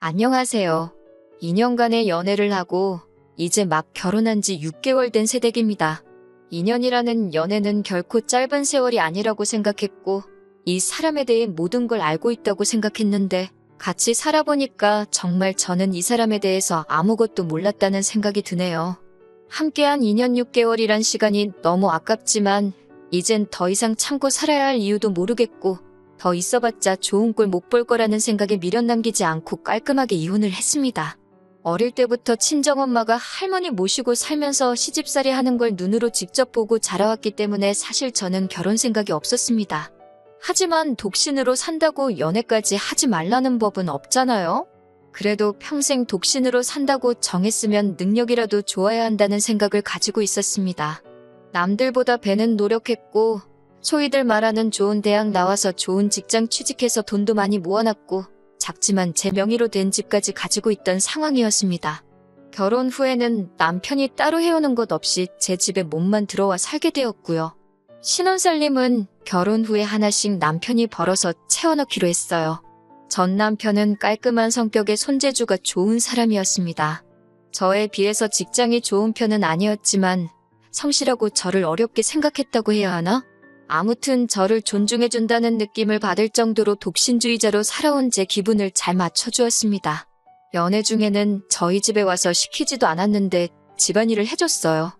안녕하세요. 2년간의 연애를 하고 이제 막 결혼한 지 6개월 된 새댁입니다. 2년이라는 연애는 결코 짧은 세월이 아니라고 생각했고 이 사람에 대해 모든 걸 알고 있다고 생각했는데 같이 살아보니까 정말 저는 이 사람에 대해서 아무것도 몰랐다는 생각이 드네요. 함께한 2년 6개월이란 시간이 너무 아깝지만 이젠 더 이상 참고 살아야 할 이유도 모르겠고 더 있어봤자 좋은 꼴 못 볼 거라는 생각에 미련 남기지 않고 깔끔하게 이혼을 했습니다. 어릴 때부터 친정엄마가 할머니 모시고 살면서 시집살이 하는 걸 눈으로 직접 보고 자라왔기 때문에 사실 저는 결혼 생각이 없었습니다. 하지만 독신으로 산다고 연애까지 하지 말라는 법은 없잖아요? 그래도 평생 독신으로 산다고 정했으면 능력이라도 좋아야 한다는 생각을 가지고 있었습니다. 남들보다 배는 노력했고 소위들 말하는 좋은 대학 나와서 좋은 직장 취직해서 돈도 많이 모아놨고 작지만 제 명의로 된 집까지 가지고 있던 상황이었습니다. 결혼 후에는 남편이 따로 해오는 것 없이 제 집에 몸만 들어와 살게 되었고요. 신혼살림은 결혼 후에 하나씩 남편이 벌어서 채워넣기로 했어요. 전 남편은 깔끔한 성격의 손재주가 좋은 사람이었습니다. 저에 비해서 직장이 좋은 편은 아니었지만 성실하고 저를 어렵게 생각했다고 해야 하나? 아무튼 저를 존중해준다는 느낌을 받을 정도로 독신주의자로 살아온 제 기분을 잘 맞춰주었습니다. 연애 중에는 저희 집에 와서 시키지도 않았는데 집안일을 해줬어요.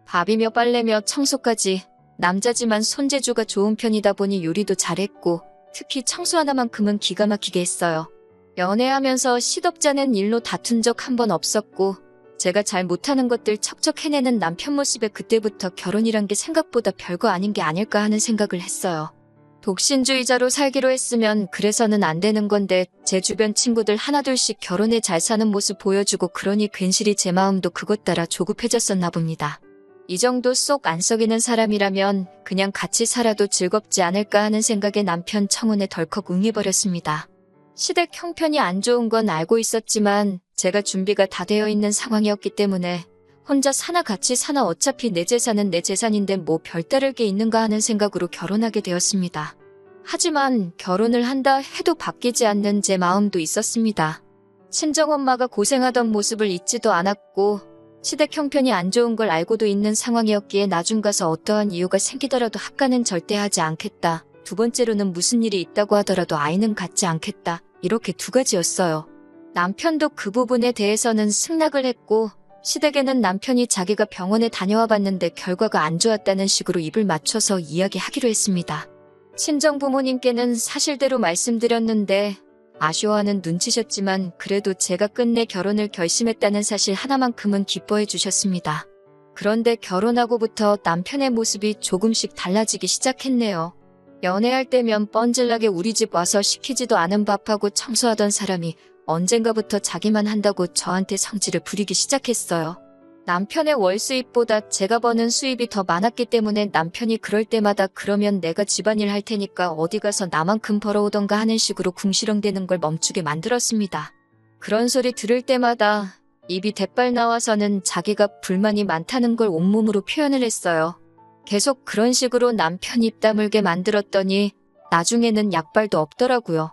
밥이며 빨래며 청소까지. 남자지만 손재주가 좋은 편이다 보니 요리도 잘했고 특히 청소 하나만큼은 기가 막히게 했어요. 연애하면서 시덥잖은 일로 다툰 적 한 번 없었고 제가 잘 못하는 것들 척척 해내는 남편 모습에 그때부터 결혼이란 게 생각보다 별거 아닌 게 아닐까 하는 생각을 했어요. 독신주의자로 살기로 했으면 그래서는 안 되는 건데 제 주변 친구들 하나둘씩 결혼해 잘 사는 모습 보여주고 그러니 괜시리 제 마음도 그것 따라 조급해졌었나 봅니다. 이 정도 쏙 안 썩이는 사람이라면 그냥 같이 살아도 즐겁지 않을까 하는 생각에 남편 청혼에 덜컥 응해버렸습니다. 시댁 형편이 안 좋은 건 알고 있었지만 제가 준비가 다 되어 있는 상황이었기 때문에 혼자 사나 같이 사나 어차피 내 재산은 내 재산인데 뭐 별다를 게 있는가 하는 생각으로 결혼하게 되었습니다. 하지만 결혼을 한다 해도 바뀌지 않는 제 마음도 있었습니다. 친정엄마가 고생하던 모습을 잊지도 않았고 시댁 형편이 안 좋은 걸 알고도 있는 상황이었기에 나중 가서 어떠한 이유가 생기더라도 합가는 절대 하지 않겠다. 두 번째로는 무슨 일이 있다고 하더라도 아이는 갖지 않겠다. 이렇게 두 가지였어요. 남편도 그 부분에 대해서는 승낙을 했고 시댁에는 남편이 자기가 병원에 다녀와 봤는데 결과가 안 좋았다는 식으로 입을 맞춰서 이야기하기로 했습니다. 친정부모님께는 사실대로 말씀드렸는데 아쉬워하는 눈치셨지만 그래도 제가 끝내 결혼을 결심했다는 사실 하나만큼은 기뻐해 주셨습니다. 그런데 결혼하고부터 남편의 모습이 조금씩 달라지기 시작했네요. 연애할 때면 뻔질나게 우리 집 와서 시키지도 않은 밥하고 청소하던 사람이 언젠가부터 자기만 한다고 저한테 성질을 부리기 시작했어요. 남편의 월 수입보다 제가 버는 수입이 더 많았기 때문에 남편이 그럴 때마다 그러면 내가 집안일 할 테니까 어디 가서 나만큼 벌어오던가 하는 식으로 궁시렁대는 걸 멈추게 만들었습니다. 그런 소리 들을 때마다 입이 대빨 나와서는 자기가 불만이 많다는 걸 온몸으로 표현을 했어요. 계속 그런 식으로 남편 입 다물게 만들었더니 나중에는 약발도 없더라고요.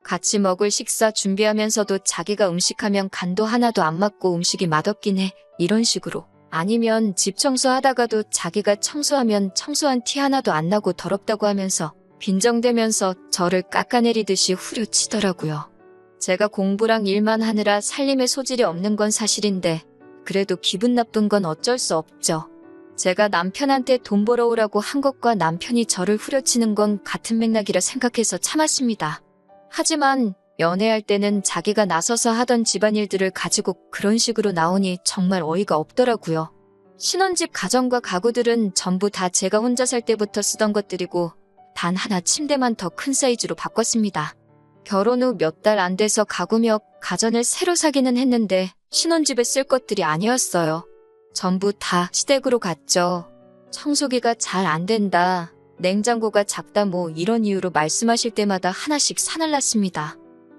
같이 먹을 식사 준비하면서도 자기가 음식하면 간도 하나도 안 맞고 음식이 맛없긴 해. 이런 식으로. 아니면 집 청소하다가도 자기가 청소하면 청소한 티 하나도 안 나고 더럽다고 하면서 빈정대면서 저를 깎아내리듯이 후려치더라고요. 제가 공부랑 일만 하느라 살림에 소질이 없는 건 사실인데 그래도 기분 나쁜 건 어쩔 수 없죠. 제가 남편한테 돈 벌어오라고 한 것과 남편이 저를 후려치는 건 같은 맥락이라 생각해서 참았습니다. 하지만 연애할 때는 자기가 나서서 하던 집안일들을 가지고 그런 식으로 나오니 정말 어이가 없더라고요. 신혼집 가전과 가구들은 전부 다 제가 혼자 살 때부터 쓰던 것들이고 단 하나 침대만 더 큰 사이즈로 바꿨습니다. 결혼 후 몇 달 안 돼서 가구며 가전을 새로 사기는 했는데 신혼집에 쓸 것들이 아니었어요. 전부 다 시댁으로 갔죠. 청소기가 잘 안 된다. 냉장고가 작다 뭐 이런 이유로 말씀하실 때마다 하나씩 사날랐습니다.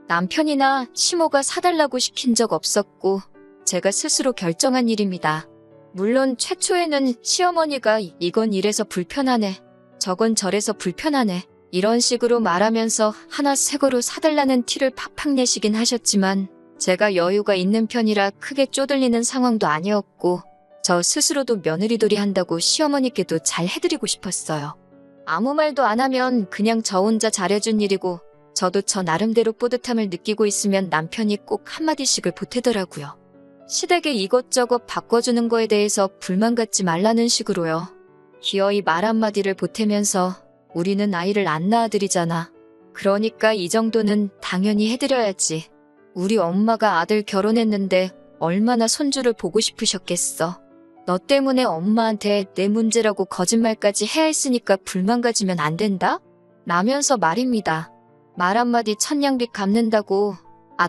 남편이나 시모가 사달라고 시킨 적 없었고 제가 스스로 결정한 일입니다. 물론 최초에는 시어머니가 이건 이래서 불편하네, 저건 저래서 불편하네 이런 식으로 말하면서 하나 새 거로 사달라는 티를 팍팍 내시긴 하셨지만 제가 여유가 있는 편이라 크게 쪼들리는 상황도 아니었고 저 스스로도 며느리돌이 한다고 시어머니께도 잘 해드리고 싶었어요. 아무 말도 안 하면 그냥 저 혼자 잘해준 일이고 저도 저 나름대로 뿌듯함을 느끼고 있으면 남편이 꼭 한마디씩을 보태더라고요. 시댁에 이것저것 바꿔주는 거에 대해서 불만 갖지 말라는 식으로요. 기어이 말 한마디를 보태면서 우리는 아이를 안 낳아드리잖아. 그러니까 이 정도는 당연히 해드려야지. 우리 엄마가 아들 결혼했는데 얼마나 손주를 보고 싶으셨겠어. 너 때문에 엄마한테 내 문제라고 거짓말까지 해야 했으니까 불만 가지면 안 된다? 라면서 말입니다. 말 한마디 천냥빚 갚는다고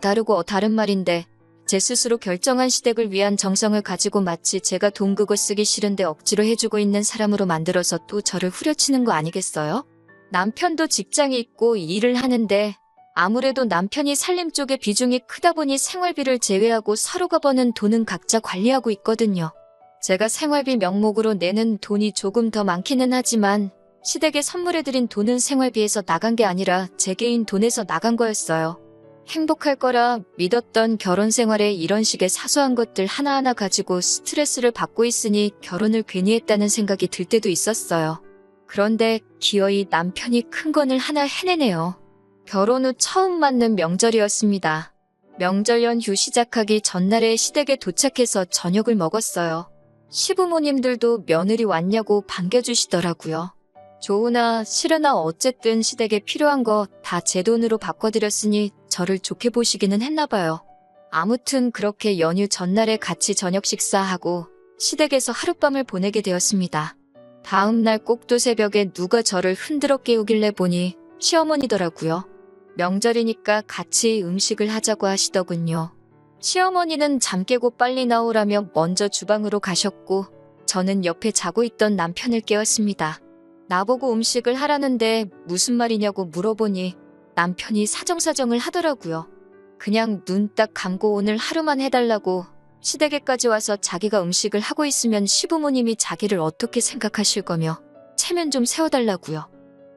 다르고 다른 말인데 제 스스로 결정한 시댁을 위한 정성을 가지고 마치 제가 돈 그거 쓰기 싫은데 억지로 해주고 있는 사람으로 만들어서 또 저를 후려치는 거 아니겠어요? 남편도 직장이 있고 일을 하는데 아무래도 남편이 살림 쪽에 비중이 크다 보니 생활비를 제외하고 서로가 버는 돈은 각자 관리하고 있거든요. 제가 생활비 명목으로 내는 돈이 조금 더 많기는 하지만 시댁에 선물해드린 돈은 생활비에서 나간 게 아니라 제 개인 돈에서 나간 거였어요. 행복할 거라 믿었던 결혼 생활에 이런 식의 사소한 것들 하나하나 가지고 스트레스를 받고 있으니 결혼을 괜히 했다는 생각이 들 때도 있었어요. 그런데 기어이 남편이 큰 건을 하나 해내네요. 결혼 후 처음 맞는 명절이었습니다. 명절 연휴 시작하기 전날에 시댁에 도착해서 저녁을 먹었어요. 시부모님들도 며느리 왔냐고 반겨주시더라고요. 좋으나 싫으나 어쨌든 시댁에 필요한 거 다 제 돈으로 바꿔드렸으니 저를 좋게 보시기는 했나 봐요. 아무튼 그렇게 연휴 전날에 같이 저녁 식사하고 시댁에서 하룻밤을 보내게 되었습니다. 다음 날 꼭두 새벽에 누가 저를 흔들어 깨우길래 보니 시어머니더라고요. 명절이니까 같이 음식을 하자고 하시더군요. 시어머니는 잠 깨고 빨리 나오라며 먼저 주방으로 가셨고 저는 옆에 자고 있던 남편을 깨웠습니다. 나보고 음식을 하라는데 무슨 말이냐고 물어보니 남편이 사정사정을 하더라고요. 그냥 눈 딱 감고 오늘 하루만 해달라고 시댁에까지 와서 자기가 음식을 하고 있으면 시부모님이 자기를 어떻게 생각하실 거며 체면 좀 세워달라고요.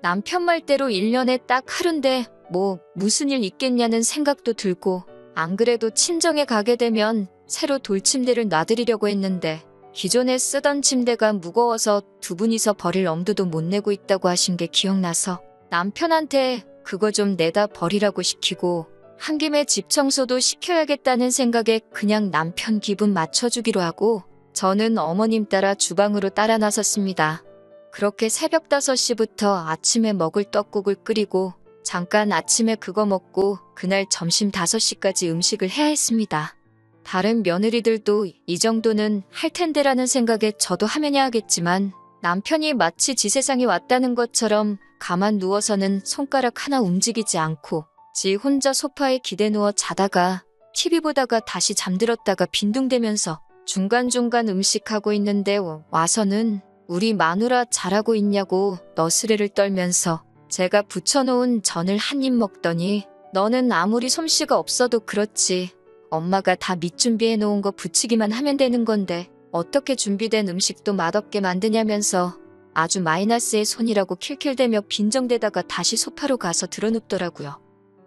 남편 말대로 1년에 딱 하루인데 뭐 무슨 일 있겠냐는 생각도 들고 안 그래도 친정에 가게 되면 새로 돌침대를 놔드리려고 했는데 기존에 쓰던 침대가 무거워서 두 분이서 버릴 엄두도 못 내고 있다고 하신 게 기억나서 남편한테 그거 좀 내다 버리라고 시키고 한 김에 집 청소도 시켜야겠다는 생각에 그냥 남편 기분 맞춰주기로 하고 저는 어머님 따라 주방으로 따라 나섰습니다. 그렇게 새벽 5시부터 아침에 먹을 떡국을 끓이고 잠깐 아침에 그거 먹고 그날 점심 5시까지 음식을 해야 했습니다. 다른 며느리들도 이 정도는 할 텐데라는 생각에 저도 하면야 하겠지만 남편이 마치 지 세상이 왔다는 것처럼 가만 누워서는 손가락 하나 움직이지 않고 지 혼자 소파에 기대 누워 자다가 TV 보다가 다시 잠들었다가 빈둥대면서 중간중간 음식하고 있는데 와서는 우리 마누라 잘하고 있냐고 너스레를 떨면서 제가 부쳐놓은 전을 한 입 먹더니 너는 아무리 솜씨가 없어도 그렇지 엄마가 다 밑준비해 놓은 거 부치기만 하면 되는 건데 어떻게 준비된 음식도 맛없게 만드냐면서 아주 마이너스의 손이라고 킬킬대며 빈정대다가 다시 소파로 가서 드러눕더라고요.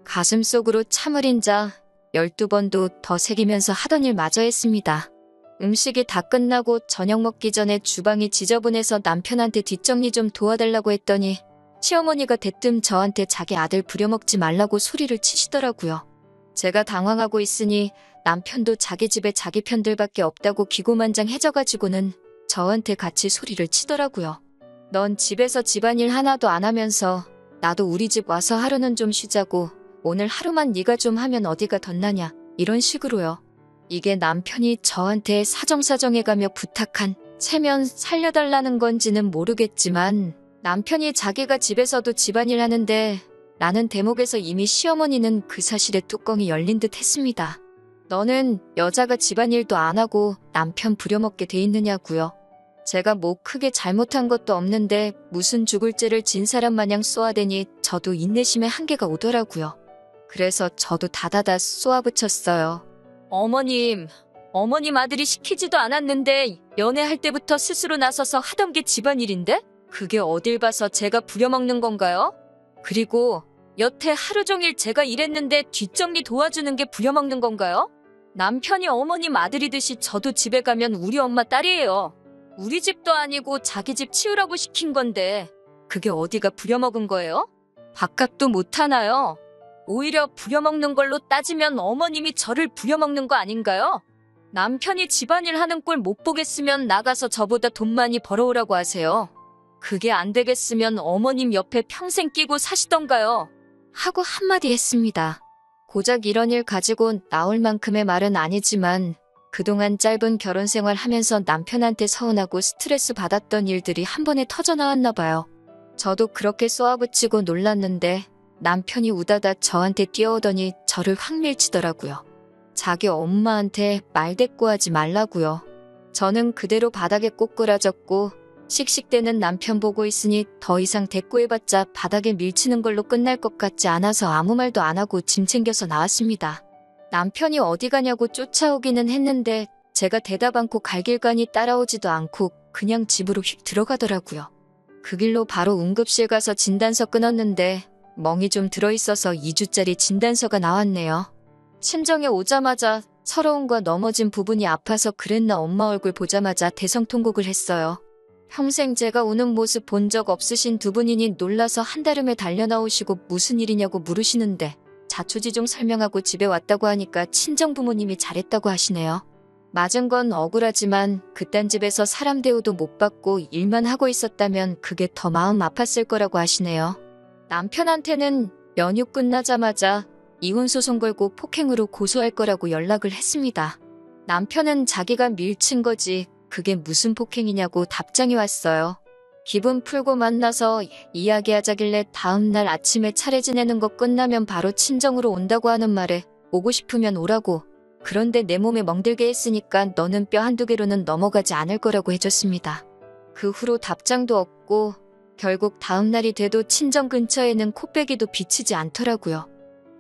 가슴속으로 참을 인자 12번도 더 새기면서 하던 일 마저 했습니다. 음식이 다 끝나고 저녁 먹기 전에 주방이 지저분해서 남편한테 뒷정리 좀 도와달라고 했더니 시어머니가 대뜸 저한테 자기 아들 부려먹지 말라고 소리를 치시더라고요. 제가 당황하고 있으니 남편도 자기 집에 자기 편들밖에 없다고 기고만장해져가지고는 저한테 같이 소리를 치더라고요. 넌 집에서 집안일 하나도 안 하면서 나도 우리 집 와서 하루는 좀 쉬자고 오늘 하루만 네가 좀 하면 어디가 덧나냐 이런 식으로요. 이게 남편이 저한테 사정사정해가며 부탁한 체면 살려달라는 건지는 모르겠지만 남편이 자기가 집에서도 집안일 하는데 라는 대목에서 이미 시어머니는 그 사실에 뚜껑이 열린 듯 했습니다. 너는 여자가 집안일도 안 하고 남편 부려먹게 돼 있느냐고요. 제가 뭐 크게 잘못한 것도 없는데 무슨 죽을 죄를 진 사람 마냥 쏘아대니 저도 인내심의 한계가 오더라고요. 그래서 저도 다다다 쏘아붙였어요. 어머님 아들이 시키지도 않았는데 연애할 때부터 스스로 나서서 하던 게 집안일인데? 그게 어딜 봐서 제가 부려먹는 건가요? 그리고 여태 하루 종일 제가 일했는데 뒷정리 도와주는 게 부려먹는 건가요? 남편이 어머님 아들이듯이 저도 집에 가면 우리 엄마 딸이에요. 우리 집도 아니고 자기 집 치우라고 시킨 건데 그게 어디가 부려먹은 거예요? 밥값도 못하나요? 오히려 부려먹는 걸로 따지면 어머님이 저를 부려먹는 거 아닌가요? 남편이 집안일 하는 꼴 못 보겠으면 나가서 저보다 돈 많이 벌어오라고 하세요. 그게 안 되겠으면 어머님 옆에 평생 끼고 사시던가요. 하고 한마디 했습니다. 고작 이런 일 가지고 나올 만큼의 말은 아니지만 그동안 짧은 결혼 생활 하면서 남편한테 서운하고 스트레스 받았던 일들이 한 번에 터져나왔나 봐요. 저도 그렇게 쏘아붙이고 놀랐는데 남편이 우다다 저한테 뛰어오더니 저를 확 밀치더라고요. 자기 엄마한테 말대꾸하지 말라고요. 저는 그대로 바닥에 꼬꾸라졌고 씩씩대는 남편 보고 있으니 더 이상 대꾸해봤자 바닥에 밀치는 걸로 끝날 것 같지 않아서 아무 말도 안 하고 짐 챙겨서 나왔습니다. 남편이 어디 가냐고 쫓아오기는 했는데 제가 대답 않고 갈 길 가니 따라오지도 않고 그냥 집으로 휙 들어가더라고요. 그 길로 바로 응급실 가서 진단서 끊었는데 멍이 좀 들어있어서 2주짜리 진단서가 나왔네요. 친정에 오자마자 서러움과 넘어진 부분이 아파서 그랬나 엄마 얼굴 보자마자 대성통곡을 했어요. 평생 제가 우는 모습 본 적 없으신 두 분이니 놀라서 한달음에 달려나오시고 무슨 일이냐고 물으시는데 자초지종 설명하고 집에 왔다고 하니까 친정 부모님이 잘했다고 하시네요. 맞은 건 억울하지만 그딴 집에서 사람 대우도 못 받고 일만 하고 있었다면 그게 더 마음 아팠을 거라고 하시네요. 남편한테는 연휴 끝나자마자 이혼소송 걸고 폭행으로 고소할 거라고 연락을 했습니다. 남편은 자기가 밀친 거지 그게 무슨 폭행이냐고 답장이 왔어요. 기분 풀고 만나서 이야기하자길래 다음날 아침에 차례 지내는 거 끝나면 바로 친정으로 온다고 하는 말에 오고 싶으면 오라고. 그런데 내 몸에 멍들게 했으니까 너는 뼈 한두 개로는 넘어가지 않을 거라고 해줬습니다. 그 후로 답장도 없고 결국 다음날이 돼도 친정 근처에는 코빼기도 비치지 않더라고요.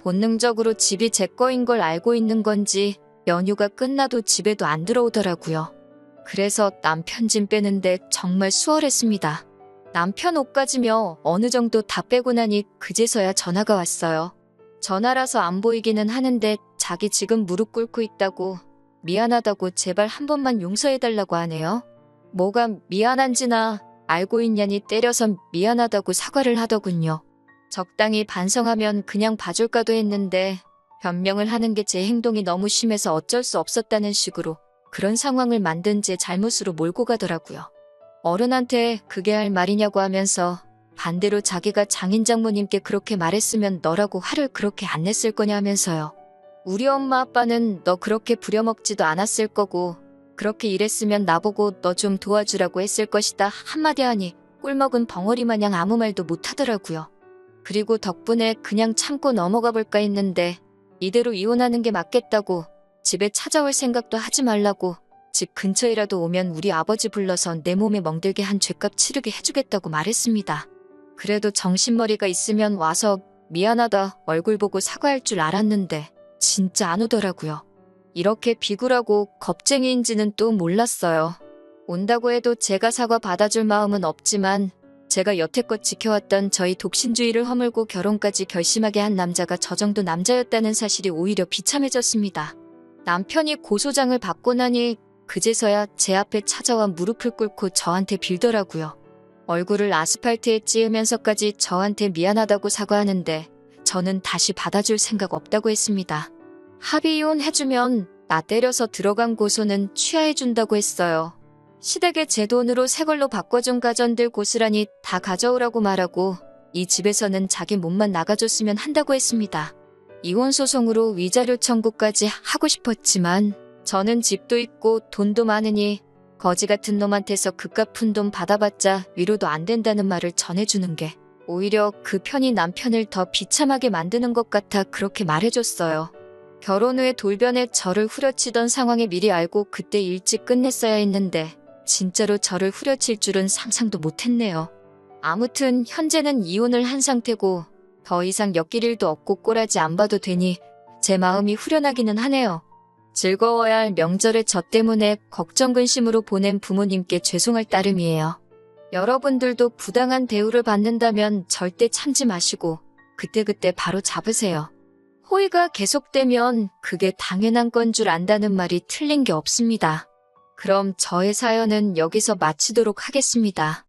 본능적으로 집이 제 거인 걸 알고 있는 건지 연휴가 끝나도 집에도 안 들어오더라고요. 그래서 남편 짐 빼는데 정말 수월했습니다. 남편 옷가지며 어느 정도 다 빼고 나니 그제서야 전화가 왔어요. 전화라서 안 보이기는 하는데 자기 지금 무릎 꿇고 있다고 미안하다고 제발 한 번만 용서해달라고 하네요. 뭐가 미안한지나 알고 있냐니 때려서 미안하다고 사과를 하더군요. 적당히 반성하면 그냥 봐줄까도 했는데 변명을 하는 게 제 행동이 너무 심해서 어쩔 수 없었다는 식으로 그런 상황을 만든 제 잘못으로 몰고 가더라고요. 어른한테 그게 할 말이냐고 하면서 반대로 자기가 장인 장모님께 그렇게 말했으면 너라고 화를 그렇게 안 냈을 거냐 하면서요. 우리 엄마 아빠는 너 그렇게 부려먹지도 않았을 거고 그렇게 일했으면 나보고 너 좀 도와주라고 했을 것이다 한마디 하니 꿀먹은 벙어리 마냥 아무 말도 못하더라고요. 그리고 덕분에 그냥 참고 넘어가 볼까 했는데 이대로 이혼하는 게 맞겠다고 집에 찾아올 생각도 하지 말라고 집 근처에라도 오면 우리 아버지 불러서 내 몸에 멍들게 한 죗값 치르게 해주겠다고 말했습니다. 그래도 정신머리가 있으면 와서 미안하다 얼굴 보고 사과할 줄 알았는데 진짜 안 오더라고요. 이렇게 비굴하고 겁쟁이인지는 또 몰랐어요. 온다고 해도 제가 사과 받아줄 마음은 없지만 제가 여태껏 지켜왔던 저희 독신주의를 허물고 결혼까지 결심하게 한 남자가 저 정도 남자였다는 사실이 오히려 비참해졌습니다. 남편이 고소장을 받고 나니 그제서야 제 앞에 찾아와 무릎을 꿇고 저한테 빌더라고요. 얼굴을 아스팔트에 찌으면서까지 저한테 미안하다고 사과하는데 저는 다시 받아줄 생각 없다고 했습니다. 합의 이혼 해주면 나 때려서 들어간 고소는 취하해준다고 했어요. 시댁에 제 돈으로 새 걸로 바꿔준 가전들 고스란히 다 가져오라고 말하고 이 집에서는 자기 몸만 나가줬으면 한다고 했습니다. 이혼 소송으로 위자료 청구까지 하고 싶었지만 저는 집도 있고 돈도 많으니 거지 같은 놈한테서 그깟 푼 돈 받아봤자 위로도 안 된다는 말을 전해주는 게 오히려 그 편이 남편을 더 비참하게 만드는 것 같아 그렇게 말해줬어요. 결혼 후에 돌변에 저를 후려치던 상황에 미리 알고 그때 일찍 끝냈어야 했는데 진짜로 저를 후려칠 줄은 상상도 못했네요. 아무튼 현재는 이혼을 한 상태고 더 이상 엮일 일도 없고 꼬라지 안 봐도 되니 제 마음이 후련하기는 하네요. 즐거워야 할 명절에 저 때문에 걱정 근심으로 보낸 부모님께 죄송할 따름이에요. 여러분들도 부당한 대우를 받는다면 절대 참지 마시고 그때그때 바로 잡으세요. 호의가 계속되면 그게 당연한 건 줄 안다는 말이 틀린 게 없습니다. 그럼 저의 사연은 여기서 마치도록 하겠습니다.